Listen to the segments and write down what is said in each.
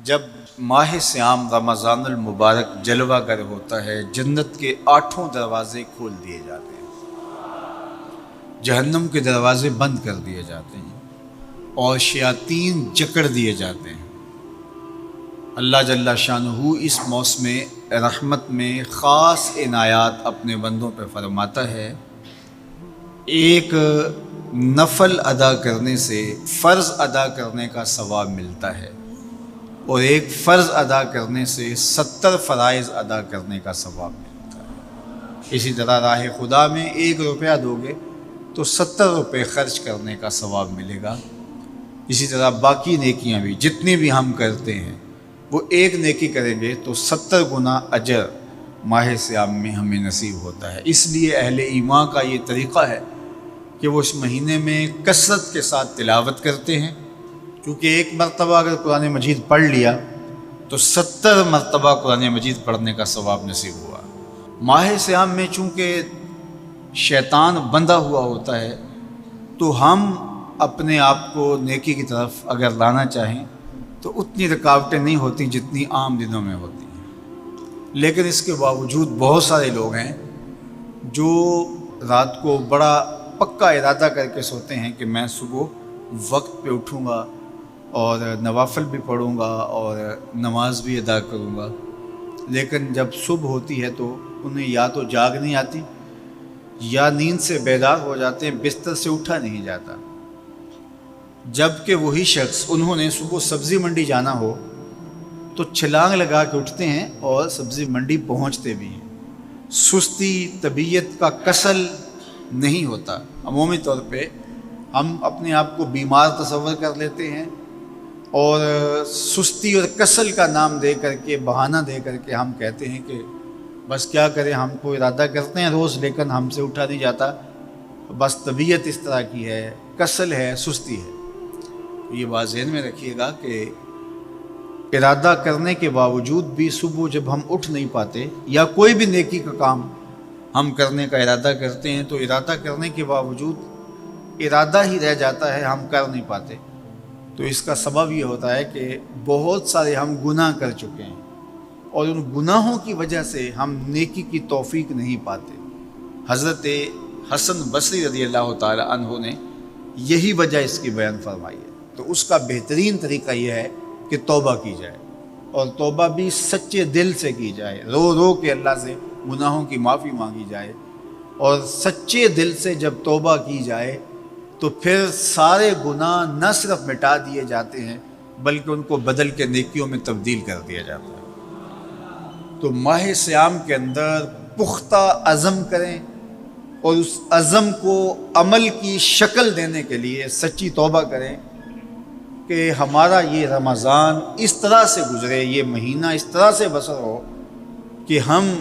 جب ماہ صیام رمضان المبارک جلوہ گر ہوتا ہے، جنت کے 8 دروازے کھول دیے جاتے ہیں، جہنم کے دروازے بند کر دیے جاتے ہیں اور شیاطین جکڑ دیے جاتے ہیں۔ اللہ جل شانہ اس موسم رحمت میں خاص عنایات اپنے بندوں پہ فرماتا ہے۔ ایک نفل ادا کرنے سے فرض ادا کرنے کا ثواب ملتا ہے اور ایک فرض ادا کرنے سے 70 فرائض ادا کرنے کا ثواب ملتا ہے۔ اسی طرح راہ خدا میں 1 روپیہ دو گے تو 70 روپے خرچ کرنے کا ثواب ملے گا۔ اسی طرح باقی نیکیاں بھی جتنی بھی ہم کرتے ہیں، وہ ایک نیکی کریں گے تو 70 گنا اجر ماہ صیام میں ہمیں نصیب ہوتا ہے۔ اس لیے اہل ایمان کا یہ طریقہ ہے کہ وہ اس مہینے میں کثرت کے ساتھ تلاوت کرتے ہیں، کیونکہ ایک مرتبہ اگر قرآن مجید پڑھ لیا تو 70 مرتبہ قرآن مجید پڑھنے کا ثواب نصیب ہوا۔ ماہ صیام میں چونکہ شیطان بندھا ہوا ہوتا ہے، تو ہم اپنے آپ کو نیکی کی طرف اگر لانا چاہیں تو اتنی رکاوٹیں نہیں ہوتی جتنی عام دنوں میں ہوتی ہیں، لیکن اس کے باوجود بہت سارے لوگ ہیں جو رات کو بڑا پکا ارادہ کر کے سوتے ہیں کہ میں صبح وقت پہ اٹھوں گا اور نوافل بھی پڑھوں گا اور نماز بھی ادا کروں گا، لیکن جب صبح ہوتی ہے تو انہیں یا تو جاگ نہیں آتی یا نیند سے بیدار ہو جاتے ہیں، بستر سے اٹھا نہیں جاتا۔ جب کہ وہی شخص انہوں نے صبح سبزی منڈی جانا ہو تو چھلانگ لگا کے اٹھتے ہیں اور سبزی منڈی پہنچتے بھی ہیں۔ سستی، طبیعت کا کسل نہیں ہوتا۔ عمومی طور پہ ہم اپنے آپ کو بیمار تصور کر لیتے ہیں اور سستی اور کسل کا نام دے کر کے، بہانہ دے کر کے ہم کہتے ہیں کہ بس کیا کریں، ہم کو ارادہ کرتے ہیں روز لیکن ہم سے اٹھا نہیں جاتا، بس طبیعت اس طرح کی ہے، کسل ہے، سستی ہے۔ یہ بات ذہن میں رکھیے گا کہ ارادہ کرنے کے باوجود بھی صبح جب ہم اٹھ نہیں پاتے یا کوئی بھی نیکی کا کام ہم کرنے کا ارادہ کرتے ہیں تو ارادہ کرنے کے باوجود ارادہ ہی رہ جاتا ہے، ہم کر نہیں پاتے، تو اس کا سبب یہ ہوتا ہے کہ بہت سارے ہم گناہ کر چکے ہیں اور ان گناہوں کی وجہ سے ہم نیکی کی توفیق نہیں پاتے۔ حضرت حسن بصری رضی اللہ تعالی عنہ نے یہی وجہ اس کی بیان فرمائی ہے، تو اس کا بہترین طریقہ یہ ہے کہ توبہ کی جائے، اور توبہ بھی سچے دل سے کی جائے، رو رو کے اللہ سے گناہوں کی معافی مانگی جائے، اور سچے دل سے جب توبہ کی جائے تو پھر سارے گناہ نہ صرف مٹا دیے جاتے ہیں بلکہ ان کو بدل کے نیکیوں میں تبدیل کر دیا جاتا ہے۔ تو ماہ صیام کے اندر پختہ عزم کریں اور اس عزم کو عمل کی شکل دینے کے لیے سچی توبہ کریں کہ ہمارا یہ رمضان اس طرح سے گزرے، یہ مہینہ اس طرح سے بسر ہو کہ ہم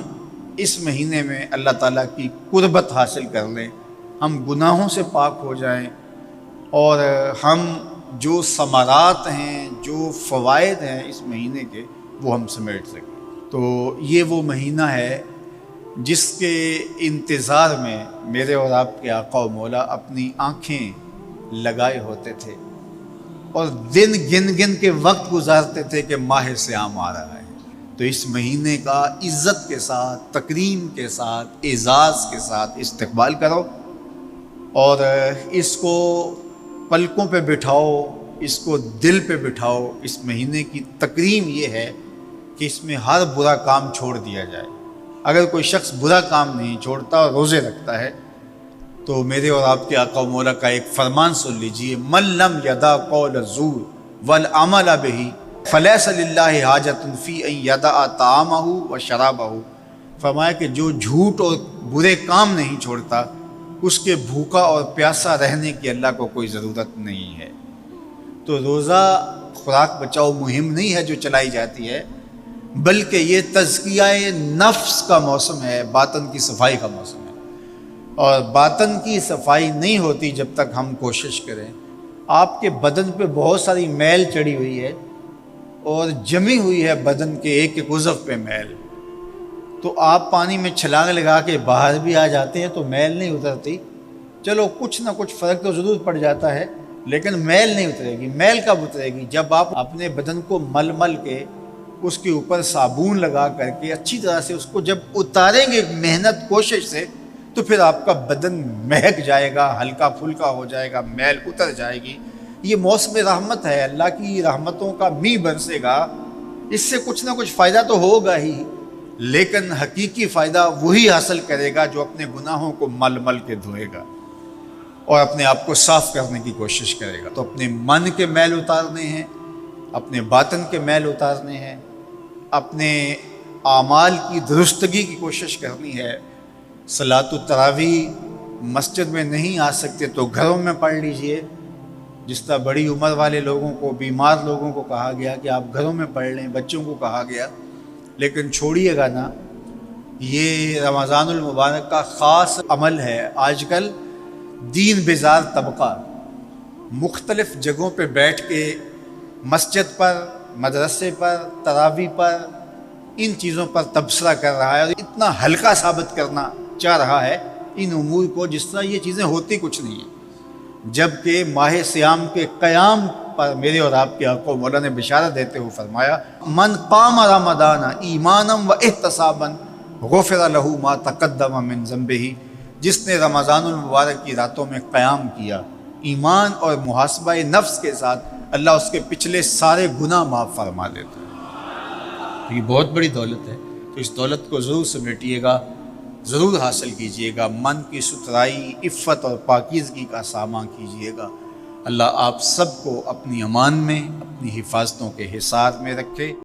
اس مہینے میں اللہ تعالیٰ کی قربت حاصل کر لیں، ہم گناہوں سے پاک ہو جائیں اور ہم جو ثمرات ہیں، جو فوائد ہیں اس مہینے کے، وہ ہم سمیٹ سکیں۔ تو یہ وہ مہینہ ہے جس کے انتظار میں میرے اور آپ کے آقا و مولا اپنی آنکھیں لگائے ہوتے تھے اور دن گن گن کے وقت گزارتے تھے کہ ماہ صیام آ رہا ہے۔ تو اس مہینے کا عزت کے ساتھ، تکریم کے ساتھ، اعزاز کے ساتھ استقبال کرو اور اس کو پلکوں پہ بٹھاؤ، اس کو دل پہ بٹھاؤ۔ اس مہینے کی تکریم یہ ہے کہ اس میں ہر برا کام چھوڑ دیا جائے۔ اگر کوئی شخص برا کام نہیں چھوڑتا اور روزے رکھتا ہے تو میرے اور آپ کے آقا و مولا کا ایک فرمان سن لیجئے، من لم یدع قول الزور والعمل بہ فلیس للہ حاجۃ فی ان یدع طعامہ و شرابہ۔ فرمایا کہ جو جھوٹ اور برے کام نہیں چھوڑتا، اس کے بھوکا اور پیاسا رہنے کی اللہ کو کوئی ضرورت نہیں ہے۔ تو روزہ خوراک بچاؤ مہم نہیں ہے جو چلائی جاتی ہے، بلکہ یہ تزکیہ نفس کا موسم ہے، باطن کی صفائی کا موسم ہے، اور باطن کی صفائی نہیں ہوتی جب تک ہم کوشش کریں۔ آپ کے بدن پہ بہت ساری میل چڑھی ہوئی ہے اور جمی ہوئی ہے بدن کے ایک ایک عضو پہ میل، تو آپ پانی میں چھلانگ لگا کے باہر بھی آ جاتے ہیں تو میل نہیں اترتی، چلو کچھ نہ کچھ فرق تو ضرور پڑ جاتا ہے، لیکن میل نہیں اترے گی۔ میل کب اترے گی؟ جب آپ اپنے بدن کو مل مل کے اس کے اوپر صابن لگا کر کے اچھی طرح سے اس کو جب اتاریں گے محنت کوشش سے، تو پھر آپ کا بدن مہک جائے گا، ہلکا پھلکا ہو جائے گا، میل اتر جائے گی۔ یہ موسم رحمت ہے، اللہ کی رحمتوں کا می برسے گا، اس سے کچھ نہ کچھ فائدہ تو ہوگا ہی، لیکن حقیقی فائدہ وہی حاصل کرے گا جو اپنے گناہوں کو مل مل کے دھوئے گا اور اپنے آپ کو صاف کرنے کی کوشش کرے گا۔ تو اپنے من کے میل اتارنے ہیں، اپنے باطن کے میل اتارنے ہیں، اپنے اعمال کی درستگی کی کوشش کرنی ہے۔ صلاۃ التراویح مسجد میں نہیں آ سکتے تو گھروں میں پڑھ لیجئے، جس طرح بڑی عمر والے لوگوں کو، بیمار لوگوں کو کہا گیا کہ آپ گھروں میں پڑھ لیں، بچوں کو کہا گیا، لیکن چھوڑیے گا نا، یہ رمضان المبارک کا خاص عمل ہے۔ آج کل دین بیزار طبقہ مختلف جگہوں پہ بیٹھ کے مسجد پر، مدرسے پر، تراویح پر، ان چیزوں پر تبصرہ کر رہا ہے اور اتنا ہلکا ثابت کرنا چاہ رہا ہے ان امور کو، جس طرح یہ چیزیں ہوتی کچھ نہیں ہیں، جبکہ ماہ صیام کے قیام پر میرے اور آپ کے آقا مولا نے بشارت دیتے ہوئے فرمایا، من قام رمضان ایمانا و احتسابا غفر لہ ما تقدم من ذنبہ، جس نے رمضان المبارک کی راتوں میں قیام کیا ایمان اور محاسبہ نفس کے ساتھ، اللہ اس کے پچھلے سارے گناہ معاف فرما دیتا ہے۔ یہ بہت بڑی دولت ہے، تو اس دولت کو ضرور سمیٹیے گا، ضرور حاصل کیجئے گا، من کی ستھرائی، عفت اور پاکیزگی کا سامان کیجئے گا۔ اللہ آپ سب کو اپنی امان میں، اپنی حفاظتوں کے حصار میں رکھے۔